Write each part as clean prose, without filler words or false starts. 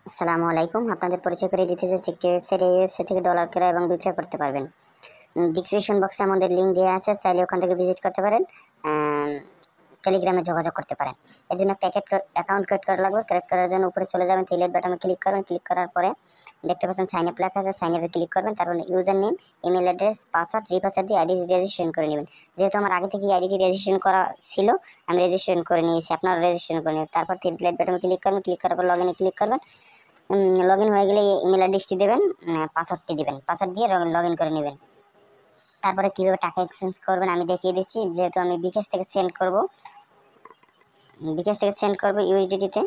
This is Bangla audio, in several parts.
আসসালামু আলাইকুম। আপনাদের পরিচয় করে দিতে যাচ্ছি একটি ওয়েবসাইট। এই ওয়েবসাইট থেকে ডলার ক্রয় এবং বিক্রয় করতে পারবেন। ডিসক্রিপশন বক্সে আমাদের লিঙ্ক দেওয়া আছে, চাইলে ওখান থেকে ভিজিট করতে পারেন। টেলিগ্রামে যোগাযোগ করতে পারেন। এর জন্য একটা অ্যাকাউন্ট ক্রিয়েট করা লাগবে। ক্রিয়েট করার জন্য উপরে চলে যাবেন, থ্রি বাটনে ক্লিক করবেন। ক্লিক করার পরে দেখতে পাচ্ছেন সাইন আপ লেখা আছে, সাইন আপে ক্লিক করবেন। তারপর user name, email address, password, re-password দিয়ে আইডি রেজিস্ট্রেশন করে নেবেন। যেহেতু আমার আগে থেকে আইডিটি রেজিস্ট্রেশন করা ছিল, আমি রেজিস্ট্রেশন করে নিয়েছি, আপনারা রেজিস্ট্রেশন করে নেবেন। তারপর থ্রি বাটনে ক্লিক করবেন। ক্লিক করার পর লগ ইনে ক্লিক করবেন। লগ ইন হয়ে গেলে ইমেল অ্যাড্রেসটি দেবেন, পাসওয়ার্ডটি দিবেন। পাসওয়ার্ড দিয়ে লগ ইন করে নেবেন। তারপরে কীভাবে টাকা এক্সচেঞ্জ করবেন আমি দেখিয়ে দিচ্ছি। যেহেতু আমি বিকাশ থেকে সেন্ড করব ইউএসডিটিতে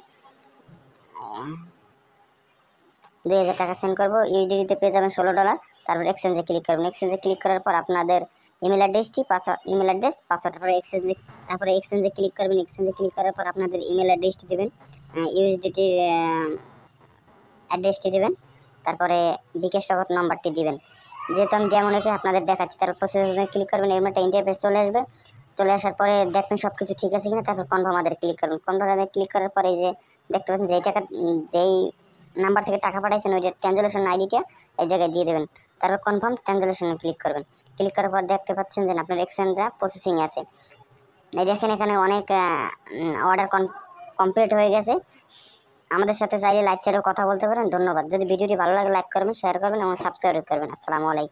2000 টাকা সেন্ড করবো। ইউএসডিটিতে পেয়ে যাবেন $16। তারপর এক্সচেঞ্জে ক্লিক করবেন। এক্সচেঞ্জে ক্লিক করার পর আপনাদের ইমেল পাসওয়ার্ড তারপরে এক্সচেঞ্জে ক্লিক করবেন। এক্সচেঞ্জে ক্লিক করার পর আপনাদের ইমেল অ্যাড্রেসটি দেবেন, ইউএসডিটির অ্যাড্রেসটি দেবেন। তারপরে বিকাশ নগদ নাম্বারটি দিবেন। যেহেতু আমি যেমন একে আপনাদের দেখাচ্ছি, তারপর প্রসেসে ক্লিক করবেন। এর একটা ইন্টারফেস চলে আসবে। চলে আসার পরে দেখবেন সব কিছু ঠিক আছে কিনা। তারপর কনফার্ম আমাদের ক্লিক করবেন। কনফার্মে ক্লিক করার পরে যে দেখতে পাচ্ছেন যেই নাম্বার থেকে টাকা পাঠাইছেন ওই যে ট্রানজাকশন আইডিটা এই জায়গায় দিয়ে দেবেন। তারপর কনফার্ম ট্রানজাকশনে ক্লিক করবেন। ক্লিক করার পর দেখতে পাচ্ছেন যে আপনার এক্সচেঞ্জটা প্রসেসিংয়ে আছে। এই দেখেন এখানে অনেক অর্ডার কমপ্লিট হয়ে গেছে। আমাদের সাথে চাইলে লাইভ চ্যাটেও কথা বলতে পারেন। ধন্যবাদ। যদি ভিডিওটি ভালো লাগে লাইক করবেন, শেয়ার করবেন এবং সাবস্ক্রাইব করবেন। আসসালামু আলাইকুম।